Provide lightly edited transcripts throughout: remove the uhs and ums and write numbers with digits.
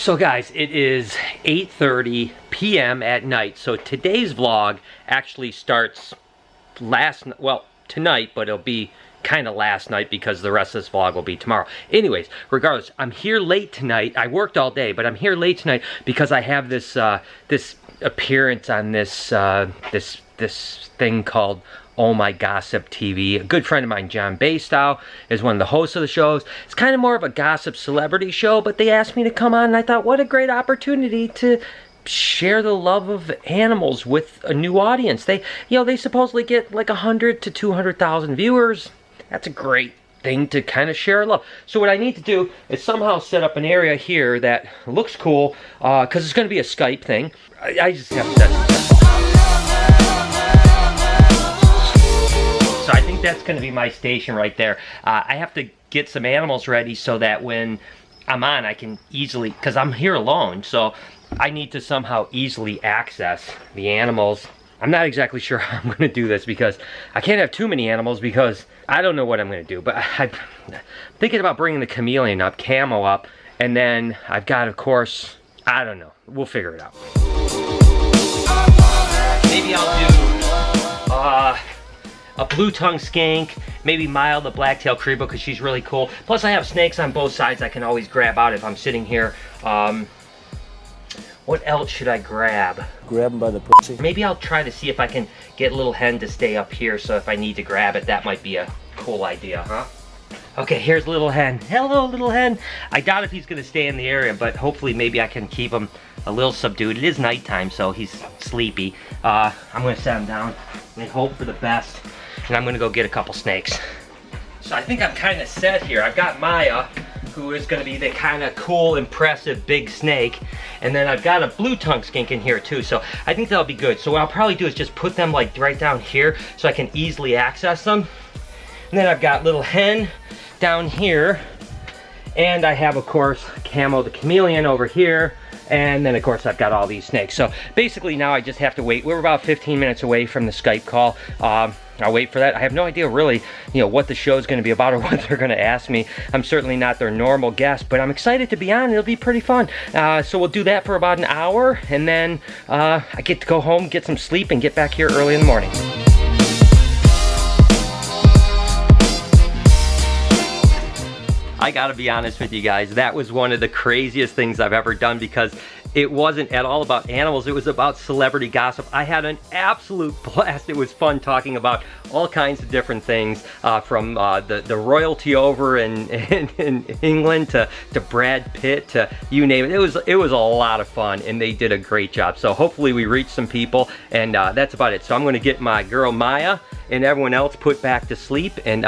So guys, it is 8:30 p.m. at night. So today's vlog actually starts tonight, but it'll be kind of last night because the rest of this vlog will be tomorrow. Anyways, regardless, I'm here late tonight. I worked all day, but I'm here late tonight because I have this this appearance on this this thing called Oh My Gossip TV. A good friend of mine, John Baystow, is one of the hosts of the shows. It's kind of more of a gossip celebrity show, but they asked me to come on, and I thought, what a great opportunity to share the love of animals with a new audience. They supposedly get like 100 to 200,000 viewers. That's a great thing to kind of share love. So what I need to do is somehow set up an area here that looks cool, because it's going to be a Skype thing. I just have to set it up. So I think that's going to be my station right there. I have to get some animals ready so that when I'm on, I can easily, because I'm here alone, so I need to somehow easily access the animals. I'm not exactly sure how I'm going to do this because I can't have too many animals because I don't know what I'm going to do. But I'm thinking about bringing the chameleon up, camo up, and then I've got, of course, I don't know. We'll figure it out. Maybe I'll do a blue-tongued skink, maybe Mile the black-tailed Caribou because she's really cool. Plus I have snakes on both sides I can always grab out if I'm sitting here. What else should I grab? Grab them by the pussy. Maybe I'll try to see if I can get Little Hen to stay up here, so if I need to grab it, that might be a cool idea, huh? Okay, here's Little Hen. Hello, Little Hen. I doubt if he's gonna stay in the area, but hopefully maybe I can keep him a little subdued. It is nighttime, so he's sleepy. I'm gonna set him down and hope for the best, and I'm gonna go get a couple snakes. So I think I'm kind of set here. I've got Maya, who is going to be the kind of cool, impressive, big snake. And then I've got a blue-tongued skink in here too, so I think that'll be good. So what I'll probably do is just put them like right down here so I can easily access them. And then I've got Little Hen down here. And I have, of course, Camo the chameleon over here. And then, of course, I've got all these snakes. So basically now I just have to wait. We're about 15 minutes away from the Skype call. I'll wait for that. I have no idea really, what the show's going to be about or what they're going to ask me. I'm certainly not their normal guest, but I'm excited to be on. It'll be pretty fun. So we'll do that for about an hour, and then I get to go home, get some sleep, and get back here early in the morning. I gotta be honest with you guys, that was one of the craziest things I've ever done because it wasn't at all about animals, it was about celebrity gossip. I had an absolute blast. It was fun talking about all kinds of different things, from the royalty over in England to Brad Pitt to you name it. It was a lot of fun, and they did a great job. So hopefully we reached some people, and that's about it. So I'm gonna get my girl Maya and everyone else put back to sleep, and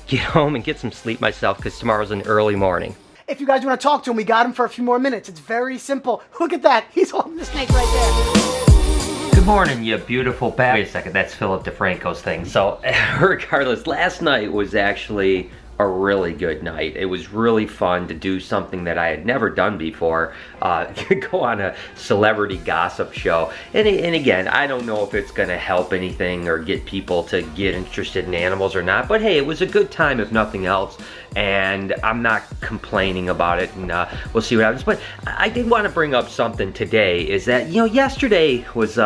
get home and get some sleep myself because tomorrow's an early morning. If you guys want to talk to him, we got him for a few more minutes. It's very simple. Look at that. He's holding the snake right there. Good morning, you beautiful bat. Wait a second, that's Philip DeFranco's thing. So regardless, last night was actually a really good night. It was really fun to do something that I had never done before, go on a celebrity gossip show. And again, I don't know if it's gonna help anything or get people to get interested in animals or not, but hey, it was a good time if nothing else, and I'm not complaining about it, and we'll see what happens. But I did want to bring up something today, is that, yesterday was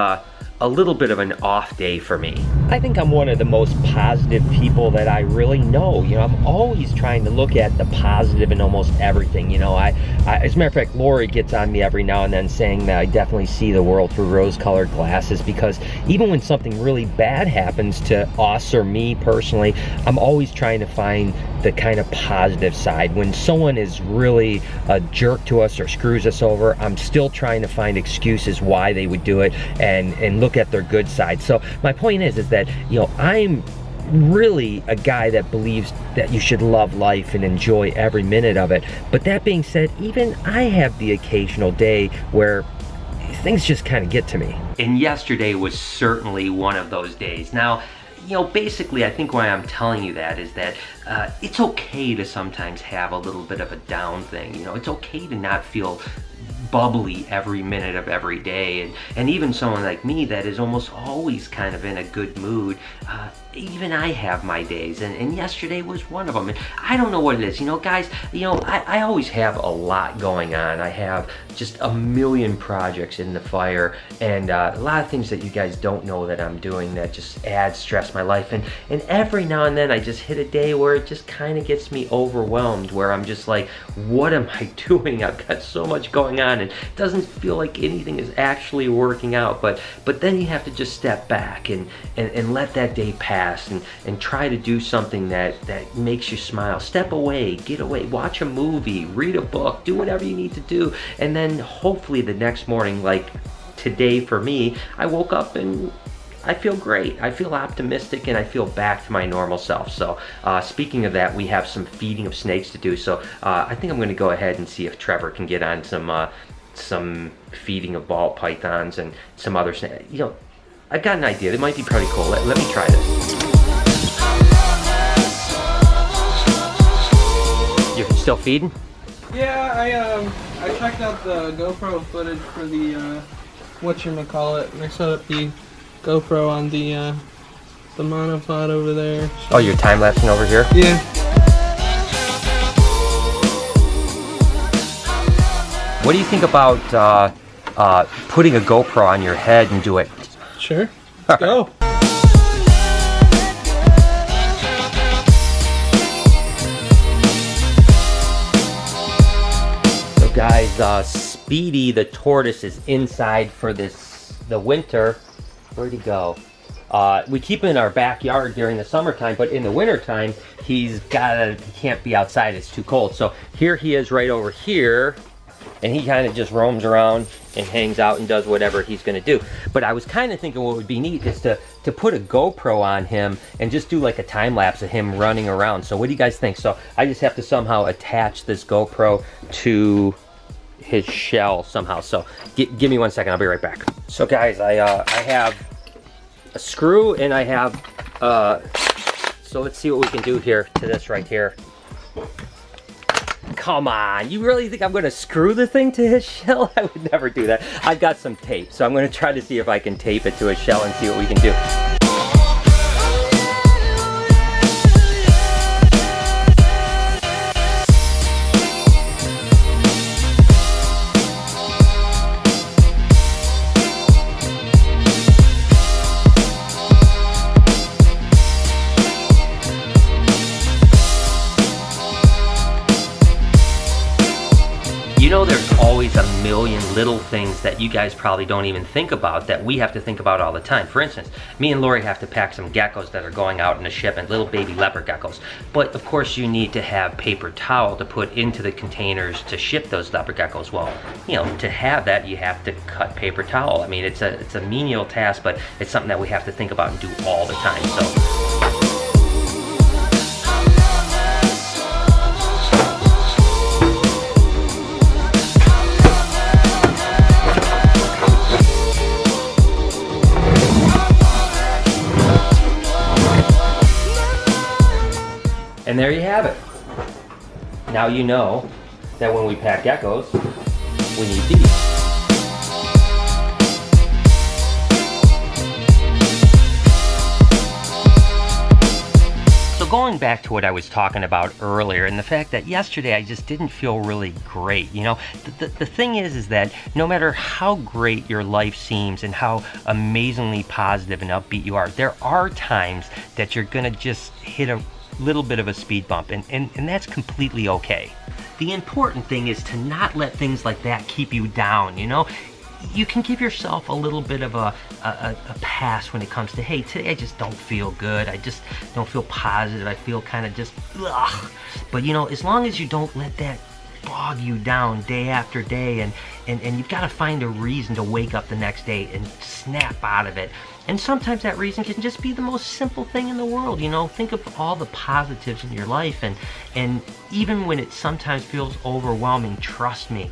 a little bit of an off day for me. I think I'm one of the most positive people that I really know. I'm always trying to look at the positive in almost everything. I as a matter of fact, Lori gets on me every now and then saying that I definitely see the world through rose-colored glasses, because even when something really bad happens to us or me personally, I'm always trying to find the kind of positive side. When someone is really a jerk to us or screws us over, I'm still trying to find excuses why they would do it and look at their good side. So my point is that, I'm really a guy that believes that you should love life and enjoy every minute of it. But that being said, even I have the occasional day where things just kind of get to me. And yesterday was certainly one of those days. Now, basically, I think why I'm telling you that is that it's okay to sometimes have a little bit of a down thing. It's okay to not feel bubbly every minute of every day, and even someone like me that is almost always kind of in a good mood, even I have my days, and yesterday was one of them. And I don't know what it is, guys, I always have a lot going on. I have just a million projects in the fire, and a lot of things that you guys don't know that I'm doing that just add stress to my life. And every now and then I just hit a day where it just kind of gets me overwhelmed, where I'm just like, what am I doing? I've got so much going on and it doesn't feel like anything is actually working out. But then you have to just step back and let that day pass and try to do something that makes you smile. Step away, get away, watch a movie, read a book, do whatever you need to do. And then hopefully the next morning, like today for me, I woke up and I feel great. I feel optimistic and I feel back to my normal self. So speaking of that, we have some feeding of snakes to do. So I think I'm going to go ahead and see if Trevor can get on some feeding of ball pythons and some other snakes. You know, I've got an idea. It might be pretty cool. Let me try this. You're still feeding? Yeah, I checked out the GoPro footage for the whatchamacallit, and I set up the GoPro on the monopod over there. So. Oh, you're time-lapsing over here? Yeah. What do you think about putting a GoPro on your head and do it? Sure. Let's go. Guys, Speedy the tortoise is inside for the winter. Where'd he go? We keep him in our backyard during the summertime, but in the wintertime, he can't be outside, it's too cold. So here he is right over here, and he kind of just roams around and hangs out and does whatever he's gonna do. But I was kind of thinking what would be neat is to put a GoPro on him and just do like a time lapse of him running around. So what do you guys think? So I just have to somehow attach this GoPro to his shell somehow. So give me 1 second, I'll be right back. So guys, I have a screw and I have so let's see what we can do here to this right here. Come on, you really think I'm gonna screw the thing to his shell? I would never do that. I've got some tape, so I'm gonna try to see if I can tape it to his shell and see what we can do. You know, there's always a million little things that you guys probably don't even think about that we have to think about all the time. For instance, me and Lori have to pack some geckos that are going out in a shipment, little baby leopard geckos. But of course you need to have paper towel to put into the containers to ship those leopard geckos. Well, you know, to have that you have to cut paper towel. I mean, it's a menial task, but it's something that we have to think about and do all the time. So. And there you have it. Now you know that when we pack geckos, we need these. So going back to what I was talking about earlier and the fact that yesterday I just didn't feel really great, you know, the thing is that no matter how great your life seems and how amazingly positive and upbeat you are, there are times that you're gonna just hit a little bit of a speed bump, and that's completely okay. The important thing is to not let things like that keep you down, you know? You can give yourself a little bit of a pass when it comes to, hey, today I just don't feel good, I just don't feel positive, I feel kind of just, ugh. But you know, as long as you don't let that bog you down day after day, and you've got to find a reason to wake up the next day and snap out of it. And sometimes that reason can just be the most simple thing in the world, you know? Think of all the positives in your life, and even when it sometimes feels overwhelming, trust me,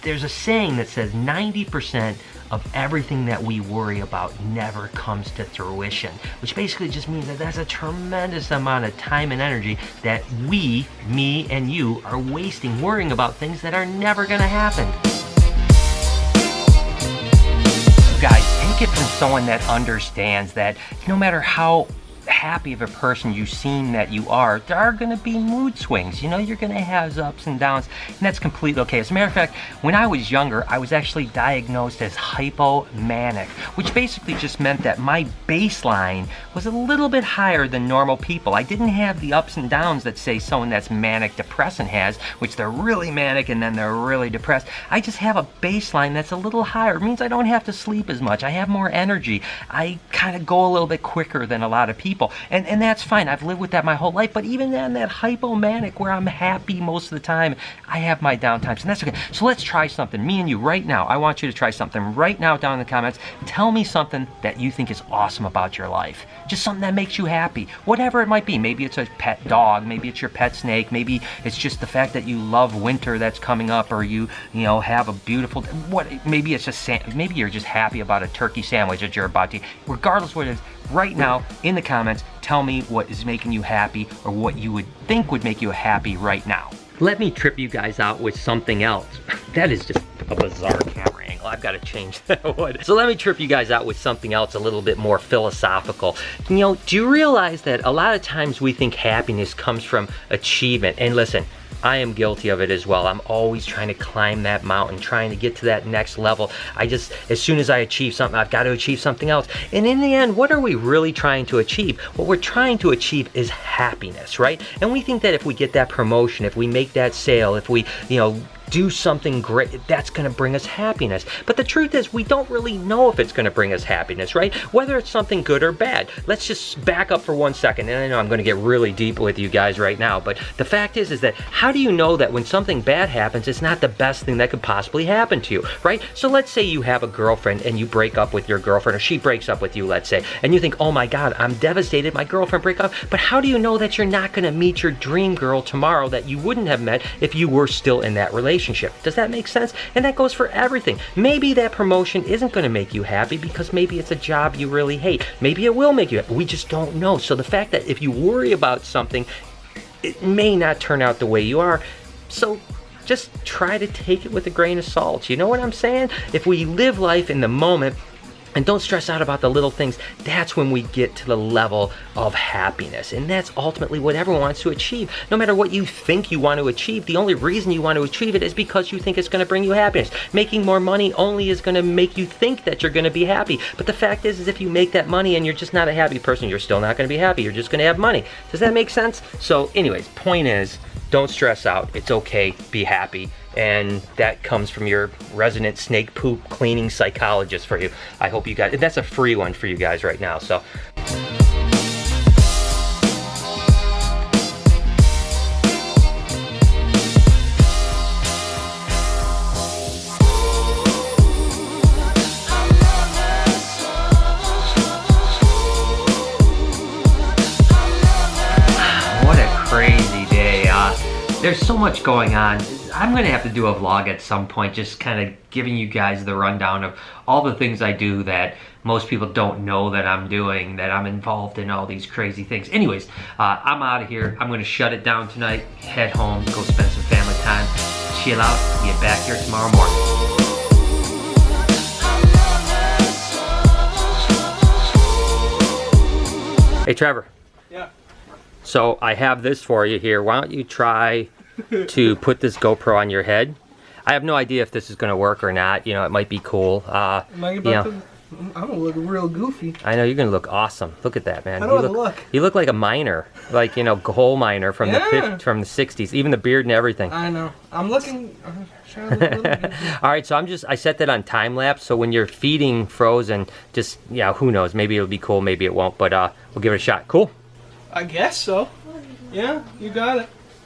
there's a saying that says 90% of everything that we worry about never comes to fruition, which basically just means that that's a tremendous amount of time and energy that we, me and you, are wasting worrying about things that are never gonna happen. So guys, take it from someone that understands that no matter how happy of a person you seem that you are, there are going to be mood swings. You know, you're going to have ups and downs, and that's completely okay. As a matter of fact, when I was younger, I was actually diagnosed as hypomanic, which basically just meant that my baseline was a little bit higher than normal people. I didn't have the ups and downs that say someone that's manic depressant has, which they're really manic and then they're really depressed. I just have a baseline that's a little higher. It means I don't have to sleep as much. I have more energy. I kind of go a little bit quicker than a lot of people, and that's fine. I've lived with that my whole life. But even then, that hypomanic where I'm happy most of the time, I have my down times, and that's okay. So let's try something, me and you, right now. I want you to try something right now down in the comments. Tell me something that you think is awesome about your life. Just something that makes you happy, whatever it might be. Maybe it's a pet dog, maybe it's your pet snake, maybe it's just the fact that you love winter that's coming up, or you know, have a beautiful, maybe it's just, maybe you're just happy about a turkey sandwich that you're about to eat. Regardless what it is, right now in the comments, tell me what is making you happy, or what you would think would make you happy right now. Let me trip you guys out with something else. That is just a bizarre camera angle. I've got to change that one. So let me trip you guys out with something else a little bit more philosophical. You know, do you realize that a lot of times we think happiness comes from achievement? And listen, I am guilty of it as well. I'm always trying to climb that mountain, trying to get to that next level. As soon as I achieve something, I've got to achieve something else. And in the end, what are we really trying to achieve? What we're trying to achieve is happiness, right? And we think that if we get that promotion, if we make that sale, if we, you know, do something great, that's gonna bring us happiness. But the truth is, we don't really know if it's gonna bring us happiness, right? Whether it's something good or bad. Let's just back up for 1 second, and I know I'm gonna get really deep with you guys right now, but the fact is that how do you know that when something bad happens, it's not the best thing that could possibly happen to you, right? So let's say you have a girlfriend and you break up with your girlfriend, or she breaks up with you, let's say, and you think, oh my God, I'm devastated, my girlfriend broke up. But how do you know that you're not gonna meet your dream girl tomorrow that you wouldn't have met if you were still in that relationship? Does that make sense? And that goes for everything. Maybe that promotion isn't going to make you happy because maybe it's a job you really hate. Maybe it will make you happy. We just don't know. So the fact that if you worry about something, it may not turn out the way you are. So just try to take it with a grain of salt. You know what I'm saying? If we live life in the moment and don't stress out about the little things, that's when we get to the level of happiness. And that's ultimately what everyone wants to achieve. No matter what you think you want to achieve, the only reason you want to achieve it is because you think it's going to bring you happiness. Making more money only is going to make you think that you're going to be happy. But the fact is if you make that money and you're just not a happy person, you're still not going to be happy. You're just going to have money. Does that make sense? So anyways, point is, don't stress out. It's okay. Be happy. And that comes from your resident snake poop cleaning psychologist for you. I hope you guys, that's a free one for you guys right now. So. What a crazy day. There's so much going on. I'm gonna have to do a vlog at some point, just kind of giving you guys the rundown of all the things I do that most people don't know that I'm doing, that I'm involved in all these crazy things. Anyways, I'm out of here. I'm gonna shut it down tonight, head home, go spend some family time, chill out, get back here tomorrow morning. Hey Trevor. Yeah. So I have this for you here. Why don't you try to put this GoPro on your head? I have no idea if this is going to work or not. You know, it might be cool. Am I about to? I'm gonna look real goofy. I know you're gonna look awesome. Look at that, man. How do I look? You look like a miner, like, you know, coal miner from the 60s. Even the beard and everything. I know. I'm looking. Trying to look really goofy. All right, so I set that on time lapse. So when you're feeding Frozen, just, yeah, who knows? Maybe it'll be cool, maybe it won't. But we'll give it a shot. Cool. I guess so. Yeah, you got it.